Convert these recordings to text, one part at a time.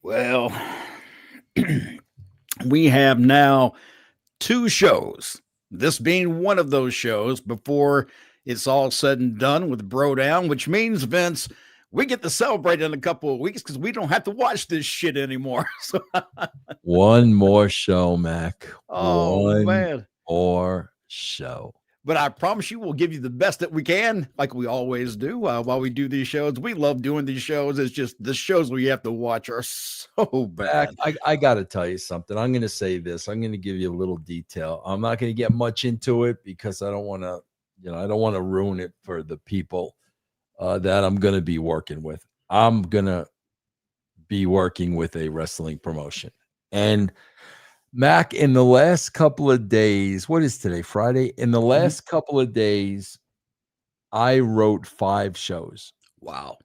Well, we have now two shows. This being one of those shows before it's all said and done with BroDown, which means, Vince, we get to celebrate in a couple of weeks because we don't have to watch this shit anymore. So, One more show, Mac. oh, One man. more show. But I promise you, we'll give you the best that we can, like we always do while we do these shows. We love doing these shows. It's just the shows we have to watch are so bad. I got to tell you something. I'm going to say this. I'm going to give you a little detail. I'm not going to get much into it because I don't want to, I don't want to ruin it for the people that I'm going to be working with. I'm going to be working with a wrestling promotion. And Mac, in the last couple of days, what is today, Friday? In the last couple of days, I wrote 5 shows. Wow.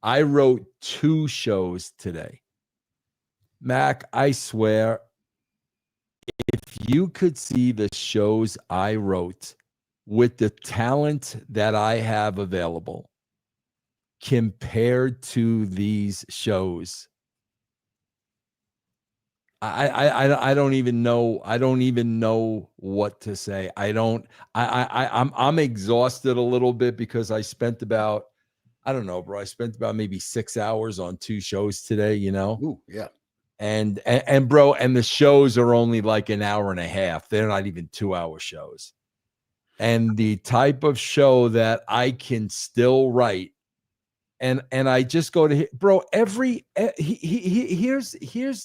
I wrote 2 shows today. Mac, I swear, if you could see the shows I wrote with the talent that I have available compared to these shows, I don't even know. I don't even know what to say. I'm exhausted a little bit because I spent about, I don't know, bro. I spent about maybe 6 hours on 2 shows today, Ooh, yeah. And bro, and the shows are only like an hour and a half. They're not even 2-hour shows. And the type of show that I can still write, and I just go to, bro, here's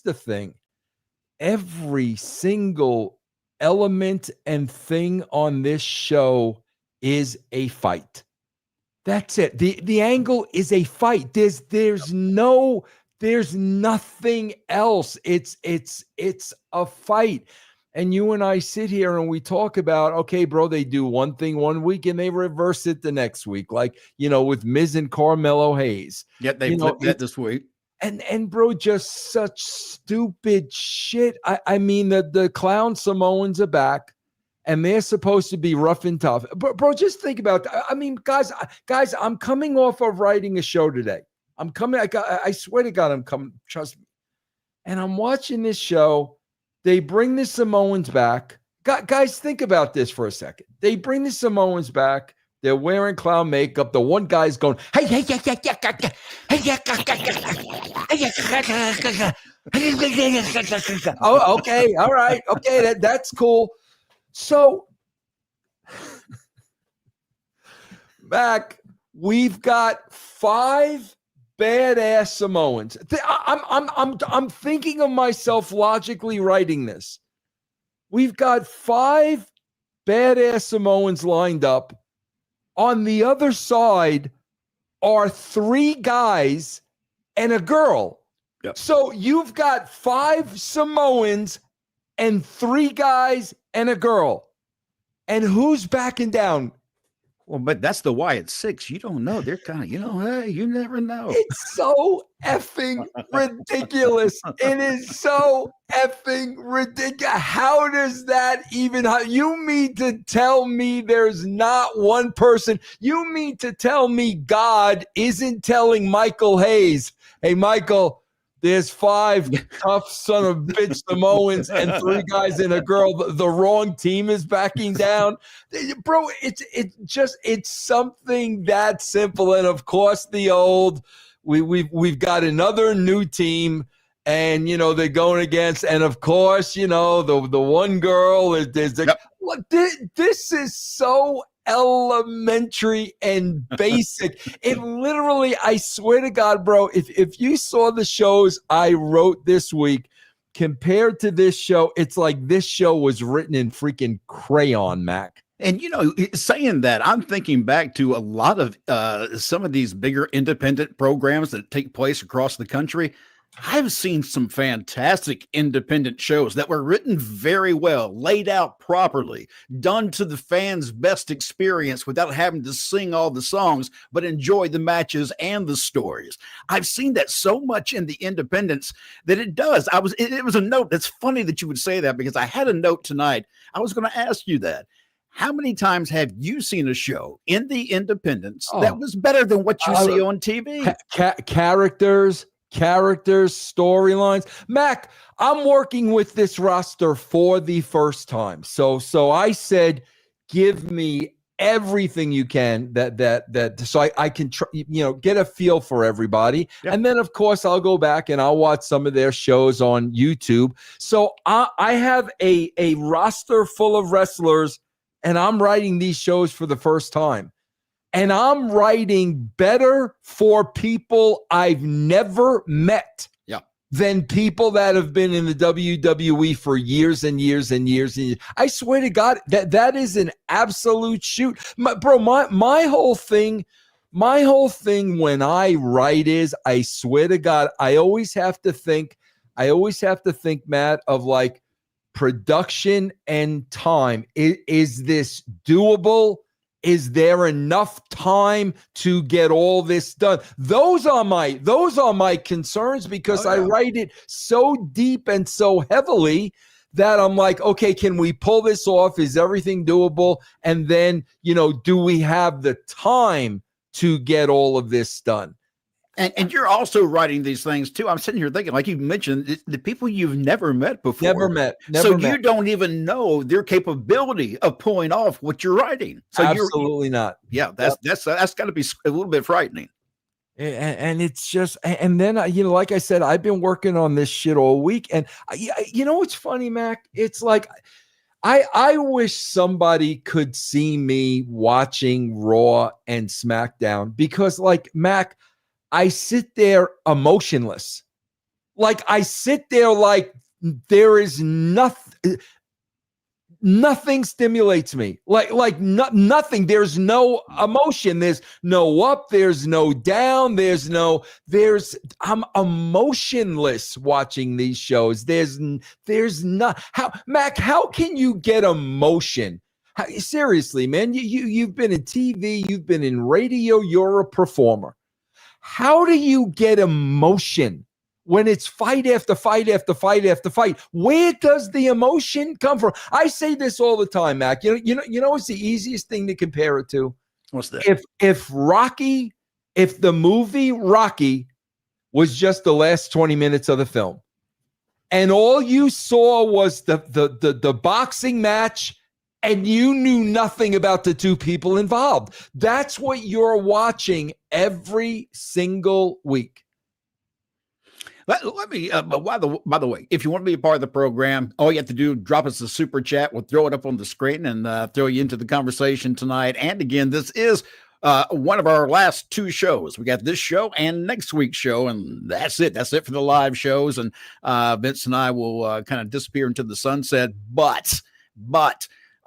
the thing. Every single element and thing on this show is a fight. That's it. The angle is a fight. There's nothing else. It's a fight. And you and I sit here and we talk about, okay, bro, they do one thing one week and they reverse it the next week. Like, with Miz and Carmelo Hayes. Yeah, they flipped that this week. And bro, just such stupid shit. I mean, the clown Samoans are back and they're supposed to be rough and tough. But bro, just think about that. I mean, guys, I'm coming off of writing a show today. I swear to God, I'm coming, trust me. And I'm watching this show. They bring the Samoans back. Guys, think about this for a second. They bring the Samoans back. They're wearing clown makeup. The one guy's going, hey, oh, okay, all right, okay, that's cool. So, Mac, we've got 5 badass Samoans. I'm thinking of myself logically writing this. We've got 5 badass Samoans lined up. On the other side are 3 guys and a girl. Yep. So you've got 5 Samoans and 3 guys and a girl. And who's backing down? Well, but that's the why it's 6. You don't know. They're kind of, hey, you never know. It's so effing ridiculous. It is so effing ridiculous. How does that even, you mean to tell me there's not one person? You mean to tell me God isn't telling Michael Hayes, hey, Michael, there's 5 tough son of bitch Samoans and 3 guys and a girl. The wrong team is backing down. Bro, it's something that simple. And of course, we've got another new team, and they're going against, and of course, the one girl is this is so elementary and basic. It literally, I swear to God, bro, if you saw the shows I wrote this week compared to this show, it's like this show was written in freaking crayon, Mac. And, saying that, I'm thinking back to a lot of some of these bigger independent programs that take place across the country. I've seen some fantastic independent shows that were written very well, laid out properly, done to the fans' best experience without having to sing all the songs, but enjoy the matches and the stories. I've seen that so much in the independents that it does. It was a note. That's funny that you would say that because I had a note tonight. I was going to ask you that. How many times have you seen a show in the independents that was better than what you see on TV? Characters, characters, storylines. Mac, I'm working with this roster for the first time. So I said, give me everything you can so I can get a feel for everybody. Yep. And then of course I'll go back and I'll watch some of their shows on YouTube. So I have a roster full of wrestlers, and I'm writing these shows for the first time. And I'm writing better for people I've never met than people that have been in the WWE for years and years and years and years. I swear to God, that is an absolute shoot. My whole thing when I write is, I swear to God, I always have to think, Matt, of like production and time. Is this doable? Is there enough time to get all this done? Those are my concerns, because I write it so deep and so heavily that I'm like, okay, can we pull this off? Is everything doable? And then, do we have the time to get all of this done? And you're also writing these things too. I'm sitting here thinking, like you mentioned, the people you've never met before. Never met. You don't even know their capability of pulling off what you're writing. So absolutely not. Yeah, that's got to be a little bit frightening. And it's just, and then, like I said, I've been working on this shit all week. And what's funny, Mac? It's like, I wish somebody could see me watching Raw and SmackDown, because like, Mac, I sit there emotionless. Like I sit there like there is nothing stimulates me. Nothing. There's no emotion. There's no up. There's no down. I'm emotionless watching these shows. There's not. Mac, how can you get emotion? Seriously, man, you've been in TV, you've been in radio, you're a performer. How do you get emotion when it's fight after fight after fight after fight? Where does the emotion come from? I say this all the time, Mac. You know what's the easiest thing to compare it to? What's that? If the movie Rocky was just the last 20 minutes of the film, and all you saw was the boxing match, and you knew nothing about the two people involved. That's what you're watching every single week. Let me, by the way, if you want to be a part of the program, all you have to do, drop us a super chat. We'll throw it up on the screen and throw you into the conversation tonight. And again, this is one of our last two shows. We got this show and next week's show, and that's it. That's it for the live shows. And Vince and I will kind of disappear into the sunset. But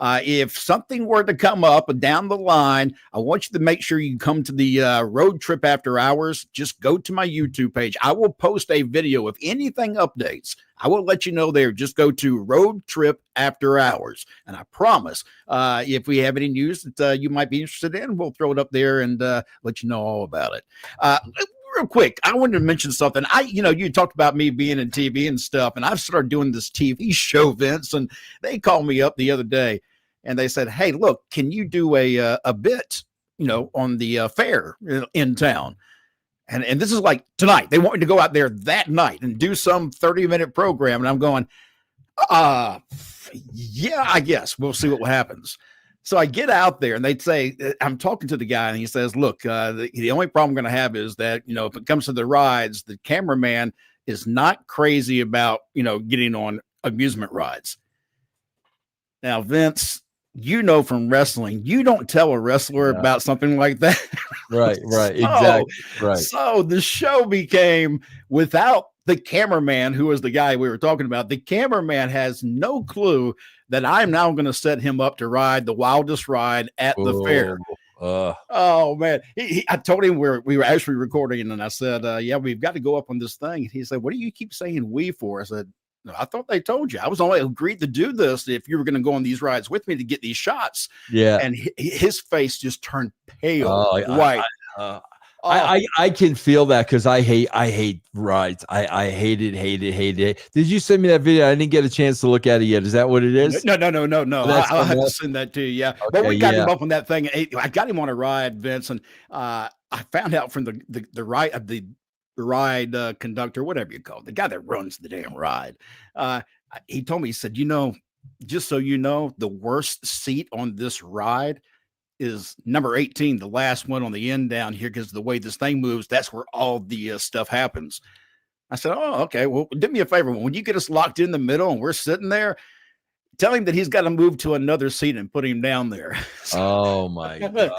if something were to come up down the line, I want you to make sure you come to the Road Trip After Hours. Just go to my YouTube page. I will post a video if anything updates. I will let you know there. Just go to Road Trip After Hours. And I promise, if we have any news that you might be interested in, we'll throw it up there and let you know all about it. Real quick, I wanted to mention something. You talked about me being in TV and stuff, and I've started doing this TV show, Vince, and they called me up the other day. And they said, hey, look, can you do a bit, on the fair in town? And this is like tonight. They want me to go out there that night and do some 30-minute program. And I'm going, yeah, I guess we'll see what happens. So I get out there and they'd say, I'm talking to the guy and he says, look, the only problem I'm going to have is that, if it comes to the rides, the cameraman is not crazy about, getting on amusement rides. Now, Vince, from wrestling, you don't tell a wrestler about something like that. Right, exactly. Right. So the show became without the cameraman, who was the guy we were talking about. The cameraman has no clue that I'm now going to set him up to ride the wildest ride at the fair. Oh man. I told him we were actually recording, and I said, yeah, we've got to go up on this thing. And he said, what do you keep saying we for? I said, no, I thought they told you. I was only agreed to do this if you were going to go on these rides with me to get these shots. Yeah. And his face just turned pale, white. I can feel that, because I hate rides. I hate it. Did you send me that video? I didn't get a chance to look at it yet. Is that what it is? No. I'll have to send that to you. Yeah. Okay, but we got him up on that thing. I got him on a ride, Vince, and I found out from the ride conductor, whatever you call it, the guy that runs the damn ride. He told me, he said, just so you know, the worst seat on this ride is number 18, the last one on the end down here, because the way this thing moves, that's where all the stuff happens. I said, oh, okay. Well, do me a favor. When you get us locked in the middle and we're sitting there, tell him that he's got to move to another seat and put him down there. Oh my God.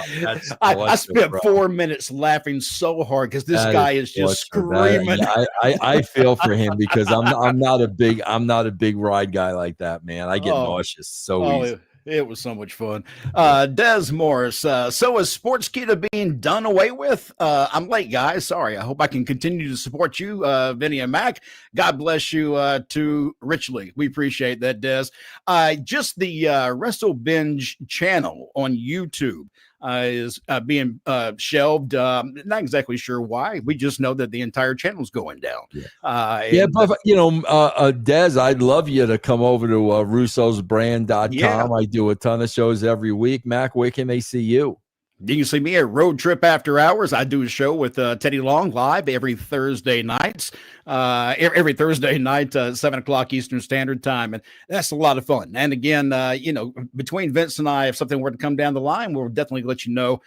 I spent 4 minutes laughing so hard because this guy is just screaming. I feel for him because I'm not a big ride guy like that, man. I get nauseous so easy. It was so much fun. Des Morris. So is Sportskeeda being done away with? I'm late, guys. Sorry. I hope I can continue to support you, Vinny and Mac. God bless you too richly. We appreciate that, Des. Just the Wrestle Binge channel on YouTube is being shelved. Not exactly sure why. We just know that the entire channel is going down. But Des, I'd love you to come over to russosbrand.com. Yeah. I do a ton of shows every week. Mac, where can they see you? You can see me at Road Trip After Hours. I do a show with Teddy Long live every Thursday nights. Every Thursday night, 7 o'clock Eastern Standard Time. And that's a lot of fun. And again, between Vince and I, if something were to come down the line, we'll definitely let you know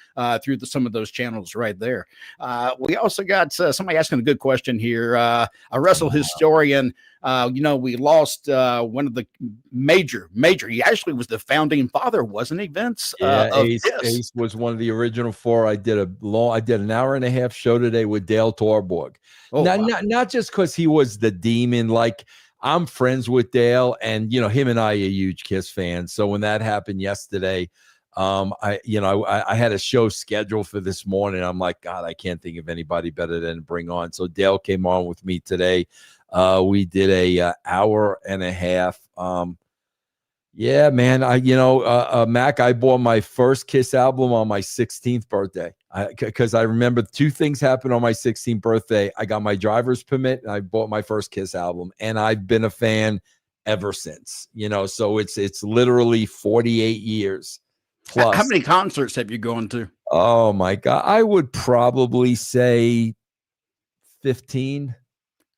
through some of those channels right there. We also got somebody asking a good question here. A wrestle historian. We lost one of the major, he actually was the founding father, wasn't he, Vince? Ace was one of the original four. I did an hour and a half show today with Dale Torborg. Not just because he was the demon, like I'm friends with Dale, and him and I are huge Kiss fans. So when that happened yesterday, I had a show scheduled for this morning. I'm like, God, I can't think of anybody better than to bring on. So Dale came on with me today. We did a hour and a half. Yeah, man. Mac, I bought my first Kiss album on my 16th birthday because I remember two things happened on my 16th birthday. I got my driver's permit and I bought my first Kiss album, and I've been a fan ever since. So it's literally 48 years plus. How many concerts have you gone to? Oh my God, I would probably say 15.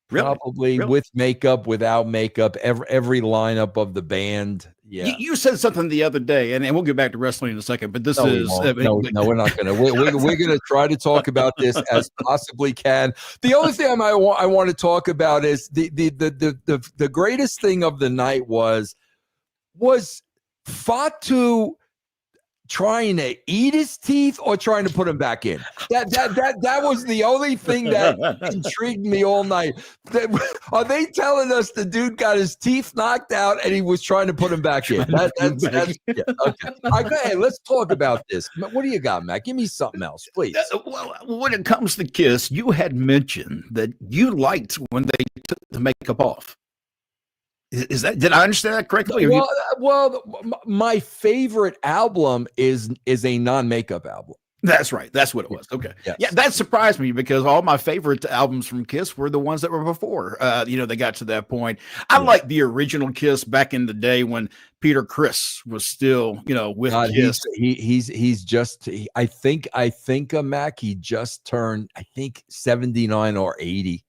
Really? Probably with makeup, without makeup, every lineup of the band. Yeah. You said something the other day, and we'll get back to wrestling in a second, but this is no, we're not gonna. We're gonna try to talk about this as possibly can. The only thing I want to talk about is the greatest thing of the night was Fatu trying to eat his teeth or trying to put him back in. That was the only thing that intrigued me all night. Are they telling us the dude got his teeth knocked out and he was trying to put him back in? Okay. All right, go ahead. Let's talk about this. What do you got, Matt? Give me something else, please. Well, when it comes to Kiss, you had mentioned that you liked when they took the makeup off. Is that, did I understand that correctly? Well, my favorite album is a non-makeup album. That's right. That's what it was. Okay. Yes. Yeah, that surprised me because all my favorite albums from Kiss were the ones that were before. They got to that point. I like the original Kiss back in the day when Peter Criss was still, with Kiss. He's just. I think Mac. He just turned, 79 or 80.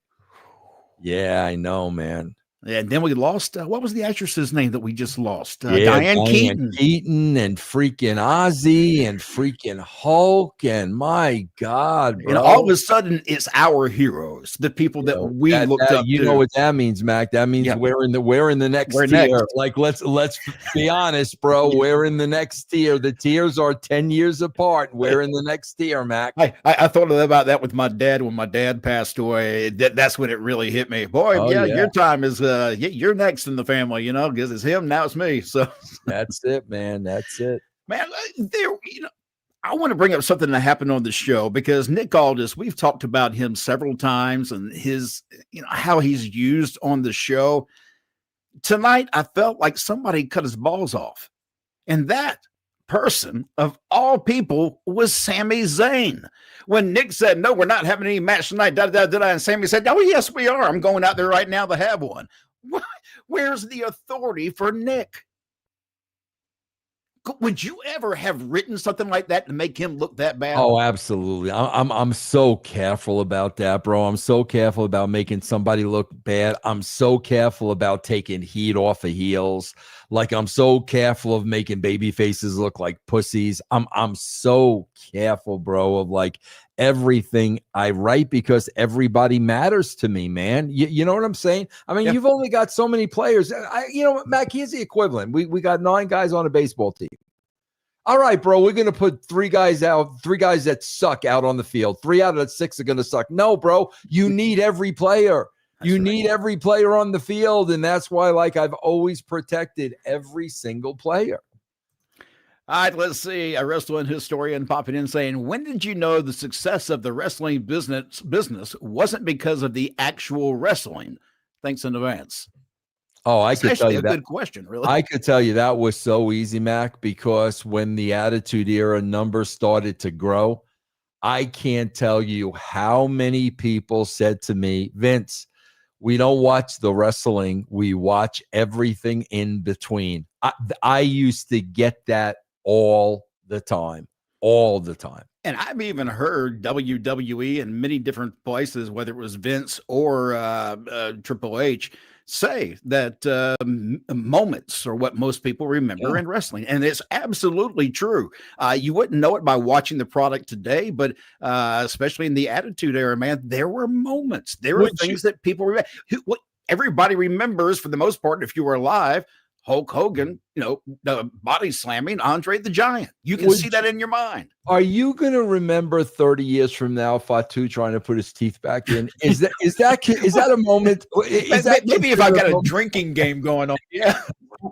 Yeah, I know, man. And then we lost, what was the actress's name that we just lost? Diane Keaton and freaking Ozzy and freaking Hulk. And my God, bro. And all of a sudden, it's our heroes, the people that we looked up to. You know what that means, Mac? That means we're in the next tier. Next. Like, let's be honest, bro. We're in the next tier. The tiers are 10 years apart. We're in the next tier, Mac. I thought about that with my dad when my dad passed away. That's when it really hit me. Boy, your time is you're next in the family, because it's him, now it's me. So that's it, man. That's it, man. I want to bring up something that happened on the show because Nick Aldis, we've talked about him several times and his, how he's used on the show. Tonight, I felt like somebody cut his balls off, and that person of all people was Sami Zayn. When Nick said, no, we're not having any match tonight, and Sami said, oh, yes, we are. I'm going out there right now to have one. Where's the authority for Nick? Would you ever have written something like that to make him look that bad? Oh, absolutely. I'm so careful about that, bro. I'm so careful about making somebody look bad. I'm so careful about taking heat off of heels. Like, I'm so careful of making baby faces look like pussies. I'm so careful, bro, of like everything I write, because everybody matters to me, man. You know what I'm saying? I mean, you've only got so many players. Mac, here's the equivalent. We got 9 guys on a baseball team. All right, bro, we're going to put 3 guys that suck out on the field. 3 out of the 6 are going to suck. No, bro, you need every player. You need every player on the field, and that's why, like, I've always protected every single player. All right, let's see. A wrestling historian popping in saying, when did you know the success of the wrestling business wasn't because of the actual wrestling? Thanks in advance. Oh, I could tell you that. Good question, really. I could tell you that was so easy, Mac, because when the Attitude Era numbers started to grow, I can't tell you how many people said to me, Vince, we don't watch the wrestling. We watch everything in between. I used to get that all the time. And I've even heard WWE in many different places, whether it was Vince or Triple H, say that moments are what most people remember in wrestling. And it's absolutely true. You wouldn't know it by watching the product today, but especially in the Attitude Era, man, there were moments. There were things that people remember. What everybody remembers, for the most part, if you were alive, Hulk Hogan, body slamming Andre the Giant. You can see that in your mind. Are you going to remember 30 years from now Fatu trying to put his teeth back in? Is that a moment? Maybe if I got a drinking game going on? Yeah.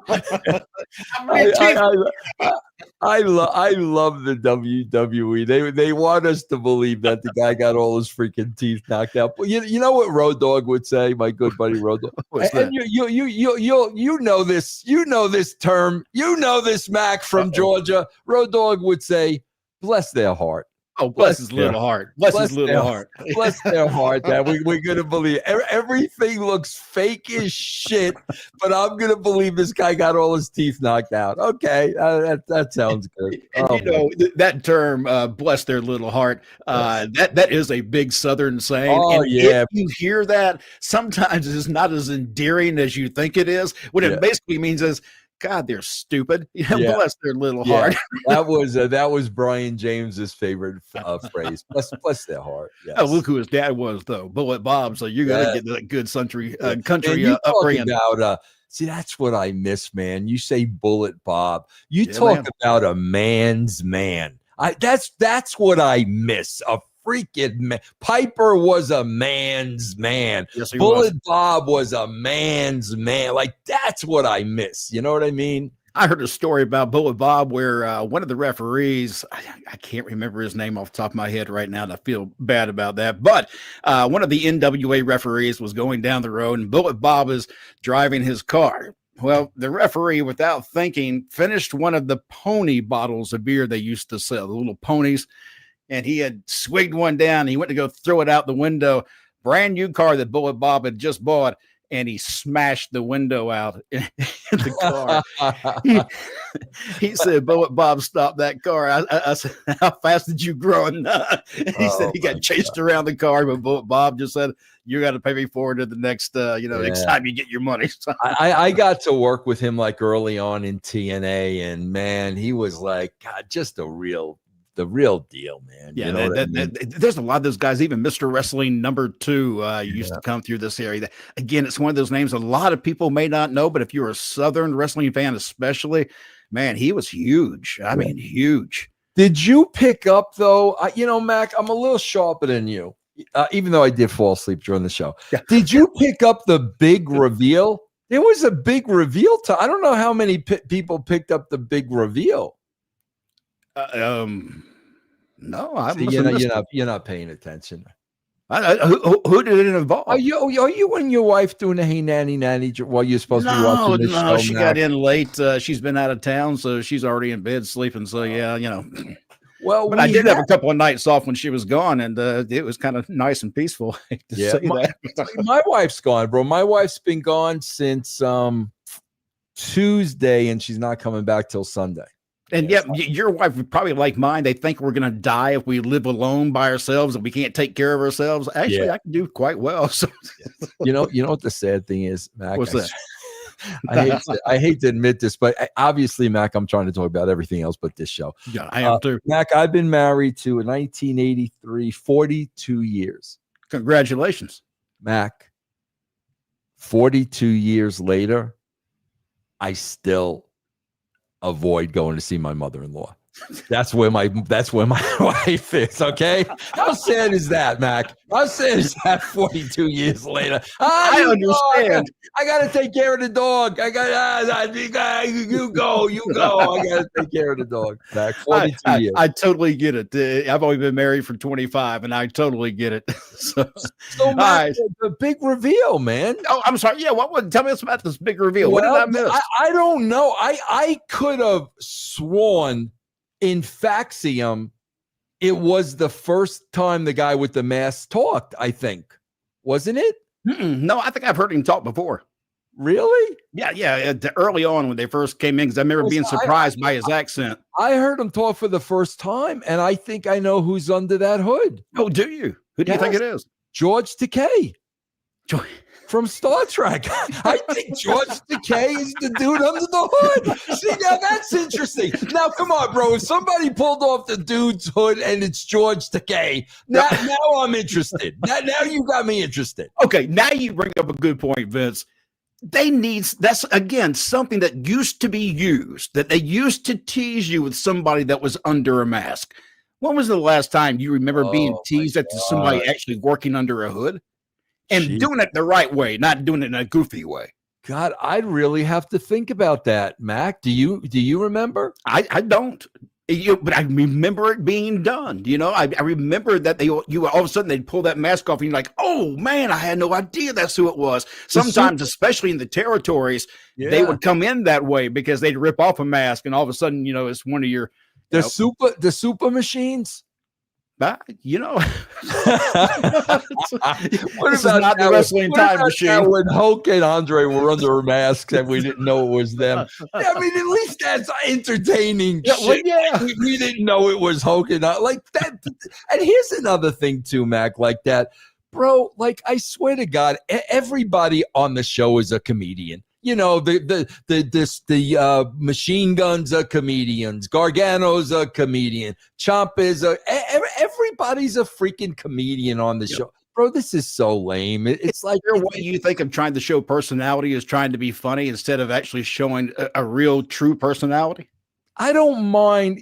I love the WWE. They want us to believe that the guy got all his freaking teeth knocked out. But you know what Road Dogg would say, my good buddy Road Dogg. And you know this. You know this term. You know this, Mac from Georgia. Road Dogg would say, "Bless their heart." Oh, bless his little heart. Bless his little heart. Bless their heart that we're going to believe. Everything looks fake as shit, but I'm going to believe this guy got all his teeth knocked out. Okay, that sounds good. And that term, bless their little heart, that is a big Southern saying. Oh, and if you hear that, sometimes it's not as endearing as you think it is. What it basically means is, God, they're stupid. Bless their little heart. That was Brian James's favorite phrase. Bless their heart. Yes. Oh, look who his dad was, though, Bullet Bob. So you're gonna get that good country upbringing. See, that's what I miss, man. You say Bullet Bob. You talk about a man's man. That's what I miss. A freaking man. Piper was a man's man. Yes, Bullet Bob was a man's man. Like, that's what I miss. You know what I mean? I heard a story about Bullet Bob where one of the referees, I can't remember his name off the top of my head right now, and I feel bad about that. But one of the NWA referees was going down the road, and Bullet Bob is driving his car. Well, the referee, without thinking, finished one of the pony bottles of beer they used to sell, the little ponies. And he had swigged one down. He went to go throw it out the window. Brand new car that Bullet Bob had just bought, and he smashed the window out in the car. He said, Bullet Bob, stop that car. I said, how fast did you grow? And he said he got chased around the car, but Bullet Bob just said, you got to pay me forward to the next, next time you get your money. So. I got to work with him like early on in TNA, and man, he was like, God, just the real deal, man. Yeah, you know I mean? There's a lot of those guys. Even Mr. Wrestling #2 used to come through this area. Again, it's one of those names a lot of people may not know, but if you're a Southern wrestling fan, especially, man, he was huge. I mean, huge. Did you pick up though? Mac, I'm a little sharper than you, even though I did fall asleep during the show. Yeah. Did you pick up the big reveal? There was a big reveal. I don't know how many people picked up the big reveal. No, you're not paying attention. Who did it involve? Are you and your wife doing a hey nanny while you're supposed to be watching the show? No, she got in late. She's been out of town, so she's already in bed sleeping. So Well, but I did have a couple of nights off when she was gone, and it was kind of nice and peaceful. My wife's gone, bro. My wife's been gone since Tuesday, and she's not coming back till Sunday. And Yes. your wife would probably like mine. They think we're going to die if we live alone by ourselves and we can't take care of ourselves. Actually, Yeah. I can do quite well. So, You know what the sad thing is, Mac? what's that? I hate to admit this, but obviously, Mac, I'm trying to talk about everything else but this show. Yeah, I am too. Mac, I've been married to 1983, 42 years. Congratulations. Mac, 42 years later, I still avoid going to see my mother-in-law. That's where my wife is. Okay, how sad is that, Mac? How sad is that? 42 years later, I understand. I got to take care of the dog. You go. I got to take care of the dog. Mac, 42 years. I totally get it. I've only been married for 25, and I totally get it. So Mac, the big reveal, man. Oh, I'm sorry. Yeah, tell me about this big reveal. Well, what did I miss? I don't know. I could have sworn in Faxium, it was the first time the guy with the mask talked, I think. Wasn't it? No, I think I've heard him talk before. Really? Yeah. Early on when they first came in, because I remember being surprised by his accent. I heard him talk for the first time, and I think I know who's under that hood. Oh, do you? Who do you think it is? George Takei. From Star Trek. I think George Takei is the dude under the hood. See, now that's interesting. Now, come on, bro. If somebody pulled off the dude's hood and it's George Takei, now I'm interested. Now you got me interested. Okay, now you bring up a good point, Vince. That's again something that used to be used, that they used to tease you with somebody that was under a mask. When was the last time you remember being teased at somebody actually working under a hood? And doing it the right way, not doing it in a goofy way. God, I'd really have to think about that, Mac. Do you remember? I don't. But I remember it being done. I remember that you all of a sudden they'd pull that mask off and you're like, oh man, I had no idea that's who it was. Sometimes, especially in the territories, they would come in that way because they'd rip off a mask and all of a sudden, it's one of your the super machines. What about not the wrestling time machine? When Hulk and Andre were under masks and we didn't know it was them. I mean, at least that's entertaining. We didn't know it was Hulk and like that. And here's another thing too, Mac, like that, bro. Like I swear to God, everybody on the show is a comedian. The Machine Guns are comedians. Gargano's a comedian. Ciampa's everybody's a freaking comedian on the show. Bro, this is so lame. It's like what you think of trying to show personality is trying to be funny instead of actually showing a real true personality. I don't mind.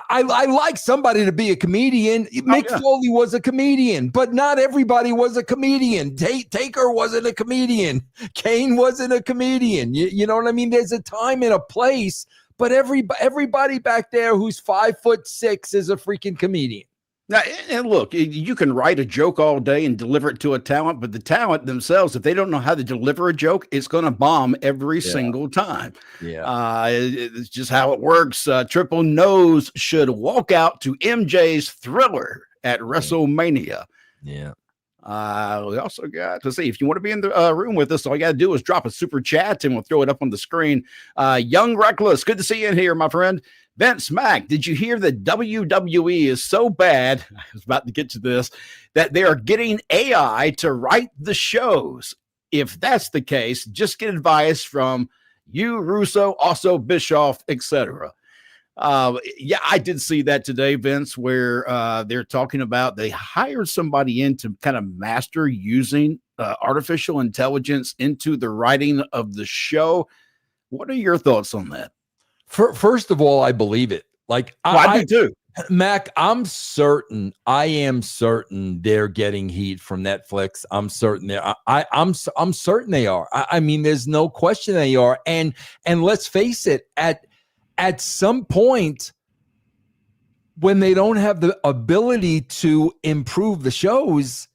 I like somebody to be a comedian. Mick Foley was a comedian, but not everybody was a comedian. Taker wasn't a comedian. Kane wasn't a comedian. You know what I mean? There's a time and a place, but everybody back there who's 5'6" is a freaking comedian. Now, and look, you can write a joke all day and deliver it to a talent, but the talent themselves, if they don't know how to deliver a joke, it's going to bomb every single time. Yeah, it's just how it works. Triple Nose should walk out to MJ's Thriller at WrestleMania. Yeah. We also got to see if you want to be in the room with us. All you got to do is drop a super chat and we'll throw it up on the screen. Young Reckless, good to see you in here, my friend. Vince Mac, did you hear that WWE is so bad? I was about to get to this, that they are getting AI to write the shows. If that's the case, just get advice from you, Russo, also Bischoff, etc. I did see that today, Vince, where they're talking about they hired somebody in to kind of master using artificial intelligence into the writing of the show. What are your thoughts on that? First of all, I believe it. Like I do too. Mac, I am certain they're getting heat from Netflix. I'm certain I'm certain they are. I mean, there's no question they are. And let's face it, at some point when they don't have the ability to improve the shows,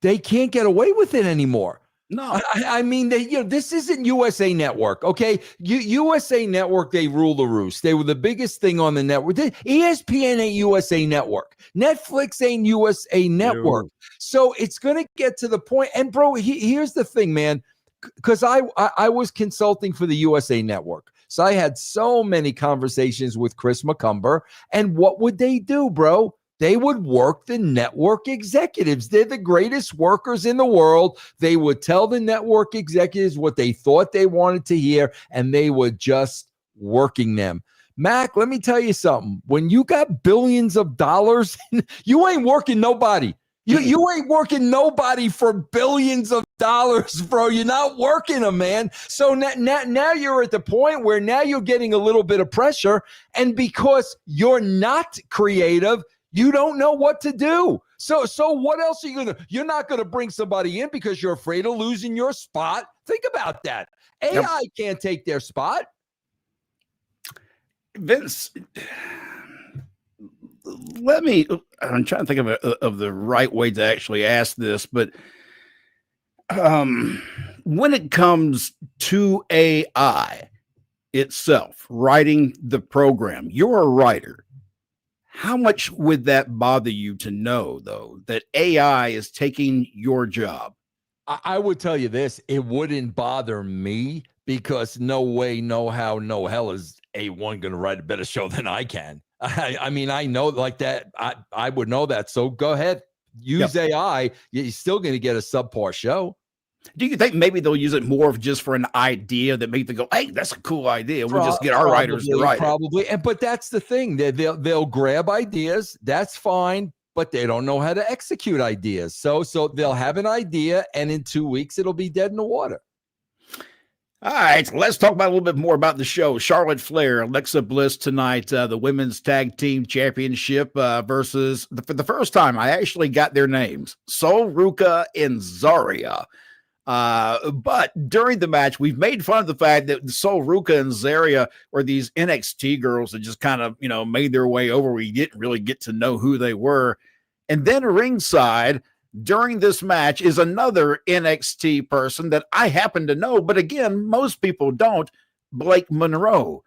they can't get away with it anymore. No, I mean, this isn't USA Network, okay? USA Network, they rule the roost. They were the biggest thing on the network. ESPN ain't USA Network. Netflix ain't USA Network. So it's going to get to the point. And, bro, here's the thing, man, because I was consulting for the USA Network. So I had so many conversations with Chris McCumber. And what would they do, bro? They would work the network executives. They're the greatest workers in the world. They would tell the network executives what they thought they wanted to hear, and they were just working them. Mac, let me tell you something. When you got billions of dollars, you ain't working nobody. You ain't working nobody for billions of dollars, bro. You're not working them, man. So now you're at the point where now you're getting a little bit of pressure, and because you're not creative, you don't know what to do. So what else are you going to? You're not going to bring somebody in because you're afraid of losing your spot. Think about that. AI can't take their spot. Vince, I'm trying to think of the right way to actually ask this, but when it comes to AI itself, writing the program, you're a writer. How much would that bother you to know, though, that AI is taking your job? I would tell you this. It wouldn't bother me because no way, no how, no hell is A1 going to write a better show than I can. I mean, I know like that. I would know that. So go ahead. Use AI. You're still going to get a subpar show. Do you think maybe they'll use it more of just for an idea that make them go, hey, that's a cool idea. We'll just get our writers to write it. But that's the thing. They'll grab ideas. That's fine. But they don't know how to execute ideas. So they'll have an idea, and in 2 weeks, it'll be dead in the water. All right, let's talk about a little bit more about the show. Charlotte Flair, Alexa Bliss tonight, the Women's Tag Team Championship versus, for the first time, I actually got their names, Sol Ruka and Zarya. But during the match, we've made fun of the fact that Sol Ruka and Zarya were these NXT girls that just kind of, made their way over. We didn't really get to know who they were. And then ringside during this match is another NXT person that I happen to know, but again, most people don't, Blake Monroe.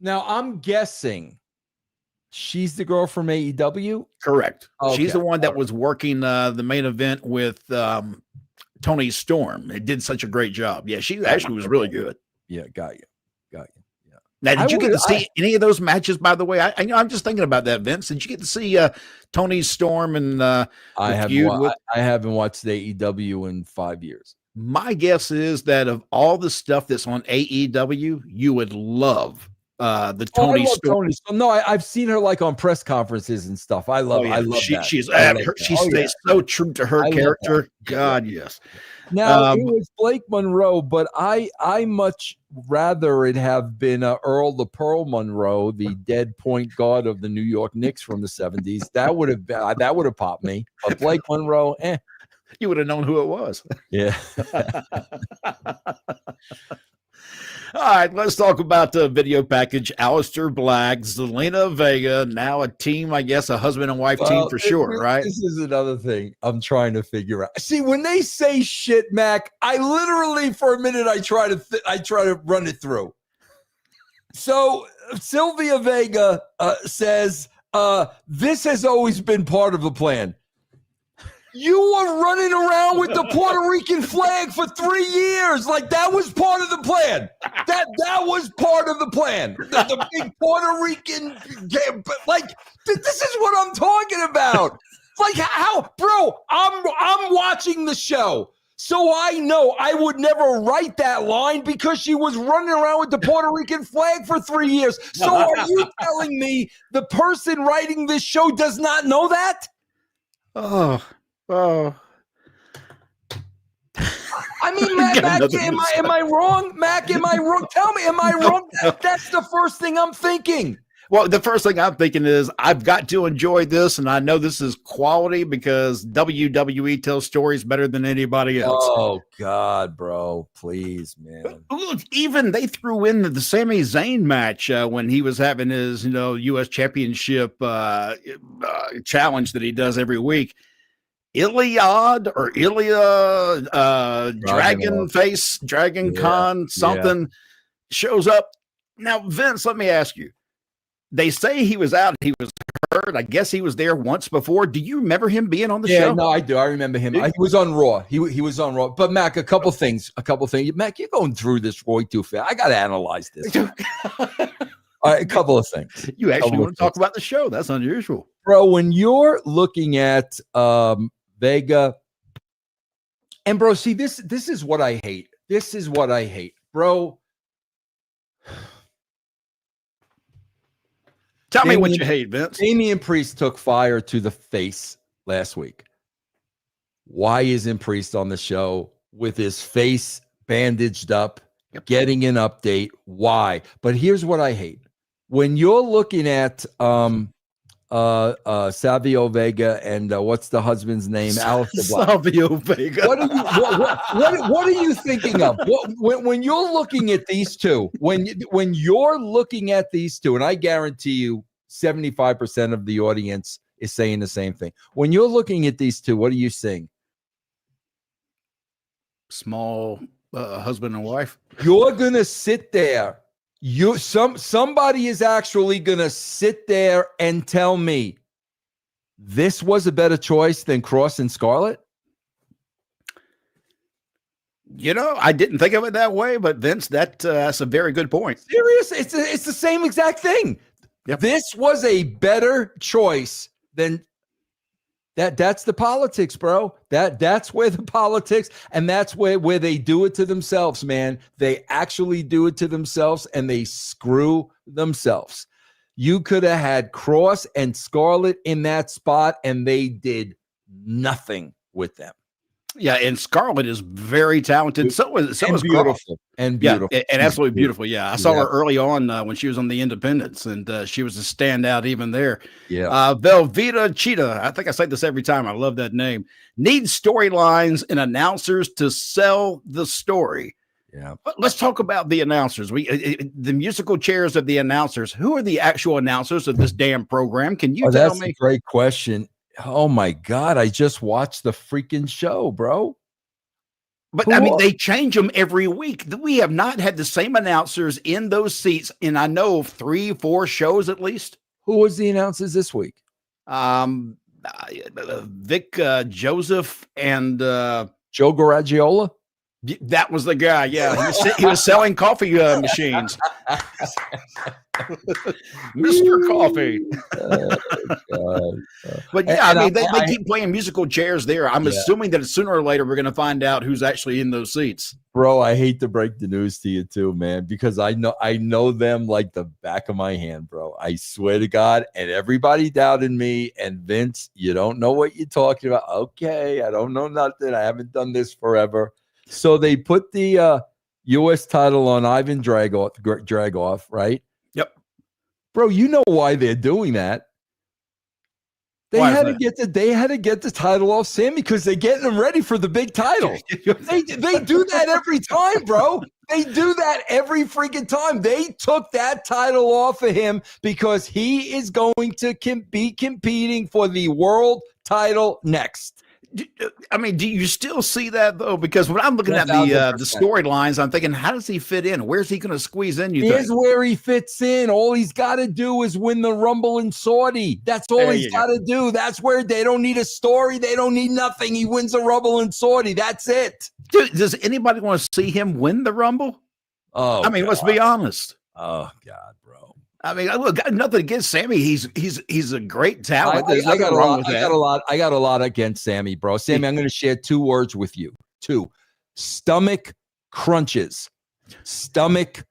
Now, I'm guessing she's the girl from AEW? Correct. Okay. She's the one that was working the main event with Tony Storm. It did such a great job. Yeah, she actually was really good. Yeah, got you. Yeah. Now, did you get to see any of those matches, by the way? I'm just thinking about that, Vince. Did you get to see Tony Storm and I haven't watched AEW in 5 years. My guess is that of all the stuff that's on AEW, you would love the Tony Storm. No, I've seen her like on press conferences and stuff. I love that. She stays so true to her character. God, yes. Now it was Blake Monroe, but I much rather it have been Earl the Pearl Monroe, the dead point guard of the New York Knicks from the 70s. That would have popped me. But Blake Monroe, you would have known who it was. Yeah. All right, let's talk about the video package. Aleister Black, Zelina, Vega, now a team, I guess, a husband and wife team for sure, right? This is another thing I'm trying to figure out. See, when they say shit, Mac, I literally, for a minute, I try to run it through. So Sylvia Vega says, this has always been part of the plan. You were running around with the Puerto Rican flag for 3 years. Like that was part of the plan. That was part of the plan. The big Puerto Rican game. Like this is what I'm talking about. Like how, bro, I'm watching the show. So I know I would never write that line because she was running around with the Puerto Rican flag for 3 years. So are you telling me the person writing this show does not know that? Oh. I mean, Mac, am I wrong? Mac, am I wrong? Tell me, am I wrong? That's the first thing I'm thinking. Well, the first thing I'm thinking is I've got to enjoy this, and I know this is quality because WWE tells stories better than anybody else. Oh, God, bro. Please, man. Look, even they threw in the Sami Zayn match when he was having his, U.S. Championship challenge that he does every week. Ilja Dragon Con something shows up. Now, Vince, let me ask you, They say he was out. He was hurt. I guess he was there once before. Do you remember him being on the show? Yeah, no, I do. I remember him. He was on Raw. He was on Raw. But Mac, a couple things. Mac, you're going through this Roy too fast. I got to analyze this. All right, a couple of things. You actually want to talk about the show? That's unusual, bro. When you're looking at Vega, and bro, see this is what I hate. This is what I hate, bro. Tell me what you hate, Vince. Damian Priest took fire to the face last week. Why isn't Priest on the show with his face bandaged up, getting an update? Why? But here's what I hate. When you're looking at Savio Vega and what's the husband's name? Aleister Black. Savio Vega. What are you thinking of? When you're looking at these two, when you're looking at these two, and I guarantee you 75% of the audience is saying the same thing. When you're looking at these two, what are you seeing? Small husband and wife. You're gonna sit there. Somebody is actually gonna sit there and tell me this was a better choice than Cross and Scarlett. You know, I didn't think of it that way, but Vince, that's a very good point. Serious? It's the same exact thing. Yep. This was a better choice than that. That's the politics, bro. That's where the politics, and that's where they do it to themselves, man. They actually do it to themselves, and they screw themselves. You could have had Cross and Scarlett in that spot, and they did nothing with them. Yeah, and Scarlett is very talented. So was beautiful. And beautiful. Yeah, and absolutely beautiful. Yeah, I saw her early on when she was on the Independents, and she was a standout even there. Yeah. Velveeta Cheetah, I think I say this every time. I love that name. Needs storylines and announcers to sell the story. Yeah. But let's talk about the announcers. The musical chairs of the announcers. Who are the actual announcers of this damn program? Can you tell me? That's a great question. Oh my God, I just watched the freaking show, bro. But I mean, they change them every week. We have not had the same announcers in those seats in, I know, 3-4 shows at least. Who was the announcers this week? Vic Joseph and Joe Garagiola. That was the guy. Yeah, he was selling coffee machines. Mr. Coffee. But yeah, I mean, they keep playing musical chairs there. I'm assuming that sooner or later we're going to find out who's actually in those seats. Bro, I hate to break the news to you too, man, because I know them like the back of my hand, bro. I swear to God, and everybody doubted me. And Vince, you don't know what you're talking about. Okay, I don't know nothing. I haven't done this forever. So they put the U.S. title on Ivan Dragunov, right? Yep. Bro, you know why they're doing that. They had to get the title off Sammy because they're getting him ready for the big title. they do that every time, bro. They do that every freaking time. They took that title off of him because he is going to be competing for the world title next. I mean, do you still see that though? Because when I'm looking at the storylines, I'm thinking, how does he fit in? Where's he going to squeeze in? Here's where he fits in. All he's got to do is win the Rumble in Saudi. That's all he's got to do. That's where they don't need a story. They don't need nothing. He wins the Rumble in Saudi. That's it. Dude, does anybody want to see him win the Rumble? Oh, I mean, God. Let's be honest. Oh God, bro. I mean, look, nothing against Sammy. He's a great talent. I got a lot against Sammy, bro. Sammy, I'm going to share 2 words with you. 2 stomach crunches. Stomach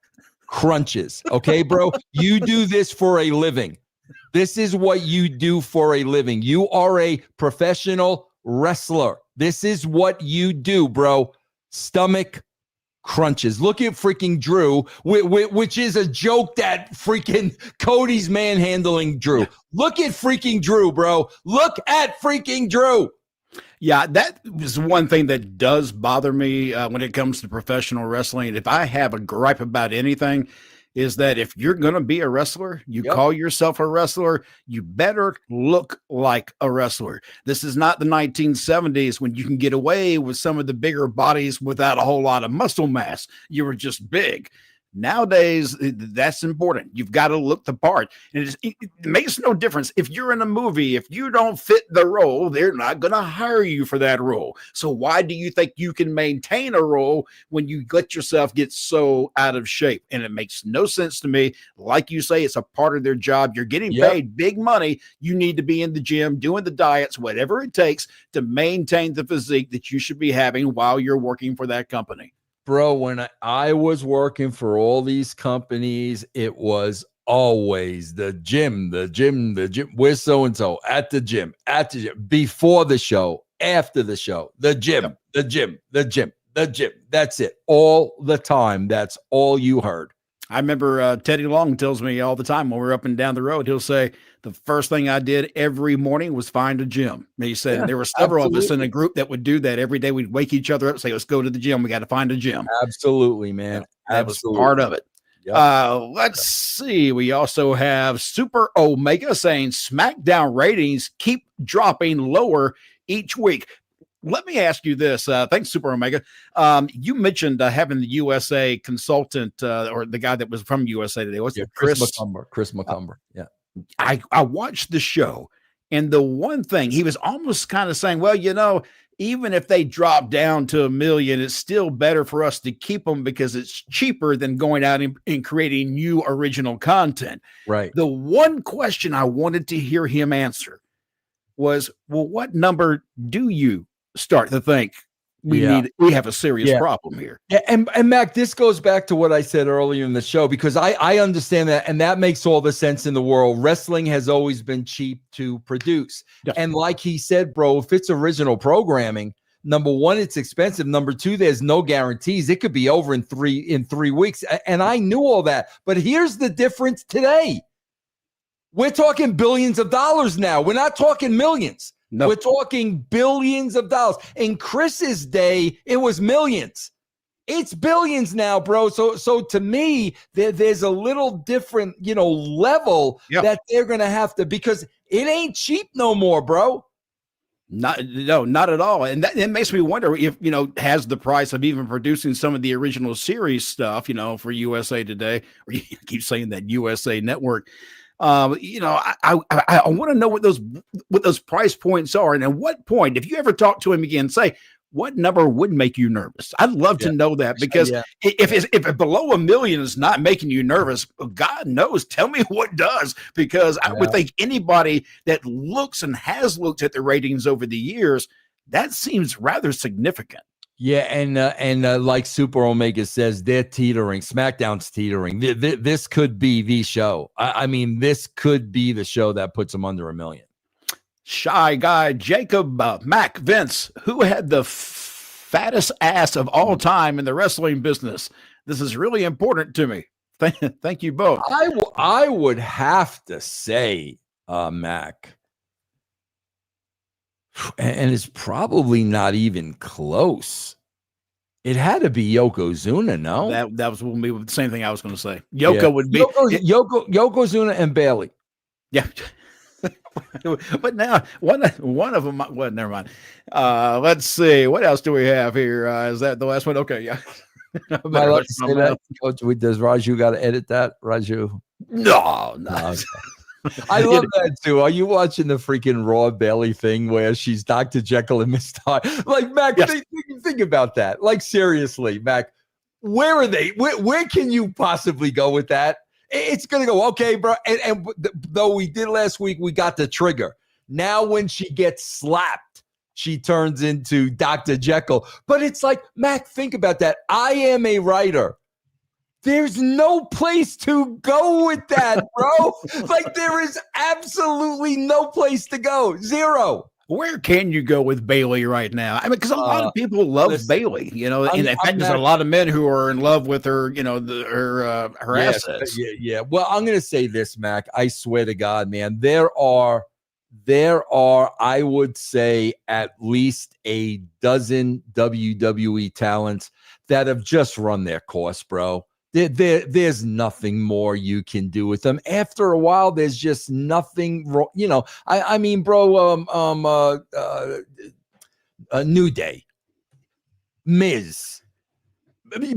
crunches. Okay, bro. You do this for a living. This is what you do for a living. You are a professional wrestler. This is what you do, bro. Stomach crunches. Look at freaking Drew, which is a joke that freaking Cody's manhandling Drew. Look at freaking Drew, bro. Look at freaking Drew. Yeah, that is one thing that does bother me when it comes to professional wrestling. If I have a gripe about anything, is that if you're going to be a wrestler, you call yourself a wrestler, you better look like a wrestler. This is not the 1970s when you can get away with some of the bigger bodies without a whole lot of muscle mass. You were just big. Nowadays, that's important. You've got to look the part. And it makes no difference. If you're in a movie, if you don't fit the role, they're not going to hire you for that role. So why do you think you can maintain a role when you let yourself get so out of shape? And it makes no sense to me. Like you say, it's a part of their job. You're getting paid big money. You need to be in the gym, doing the diets, whatever it takes to maintain the physique that you should be having while you're working for that company. Bro, when I was working for all these companies, it was always the gym. Where's so-and-so? At the gym, before the show, after the show, the gym. That's it. All the time. That's all you heard. I remember Teddy Long tells me all the time when we're up and down the road, he'll say, the first thing I did every morning was find a gym. And he said there were several of us in a group that would do that every day. We'd wake each other up and say, let's go to the gym. We got to find a gym. Absolutely, man. That was part of it. Yep. Let's see. We also have Super Omega saying SmackDown ratings keep dropping lower each week. Let me ask you this. Thanks, Super Omega. You mentioned having the USA consultant or the guy that was from USA today. What's Chris McCumber. Chris McCumber. I watched the show, and the one thing he was almost kind of saying, well, even if they drop down to 1 million, it's still better for us to keep them because it's cheaper than going out and creating new original content. Right. The one question I wanted to hear him answer was, well, what number do you start to think we have a serious problem here? Yeah, and Mac, this goes back to what I said earlier in the show, because I understand that, and that makes all the sense in the world. Wrestling has always been cheap to produce. Yeah. And like he said, bro, if it's original programming, number one, it's expensive. Number two, there's no guarantees. It could be over in 3 weeks. And I knew all that. But here's the difference today. We're talking billions of dollars now. We're not talking millions. No. We're talking billions of dollars. In Chris's day, it was millions. It's billions now, bro. So to me, there's a little different, level that they're going to have to, because it ain't cheap no more, bro. Not at all. And that it makes me wonder if, has the price of even producing some of the original series stuff, for USA Today, or you keep saying that USA Network, I want to know what those price points are. And at what point, if you ever talk to him again, say, what number would make you nervous? I'd love to know that, because if below 1 million is not making you nervous, God knows, tell me what does, because I would think anybody that looks and has looked at the ratings over the years, that seems rather significant. Yeah, and like Super Omega says, they're teetering. SmackDown's teetering. This could be the show. I mean, this could be the show that puts them under 1 million. Shy Guy, Jacob, Mac, Vince, who had the fattest ass of all time in the wrestling business? This is really important to me. Thank you both. I would have to say, Mac. And it's probably not even close. It had to be Yokozuna, no? That was the same thing I was going to say. Would be Yokozuna and Bailey. Yeah. But now one of them, well, never mind. Let's see. What else do we have here? Is that the last one? Okay, yeah. I like to say that, Coach. Does Raju got to edit that? Raju? No. Okay. I love that too. Are you watching the freaking Raw Bailey thing where she's Dr. Jekyll and Mr. Hyde? Like, Mac, think about that. Like, seriously, Mac, where are they? Where can you possibly go with that? It's going to go, okay, bro. And though we did last week, we got the trigger. Now when she gets slapped, she turns into Dr. Jekyll. But it's like, Mac, think about that. I am a writer. There's no place to go with that, bro. Like, there is absolutely no place to go. Zero. Where can you go with Bailey right now? I mean, because a lot of people love Bailey, and in fact, there's a lot of men who are in love with her, her assets. Yeah. Well, I'm going to say this, Mac. I swear to God, man, there are, I would say, at least a dozen WWE talents that have just run their course, bro. There's nothing more you can do with them. After a while, there's just nothing wrong. I mean, bro, New Day, Miz,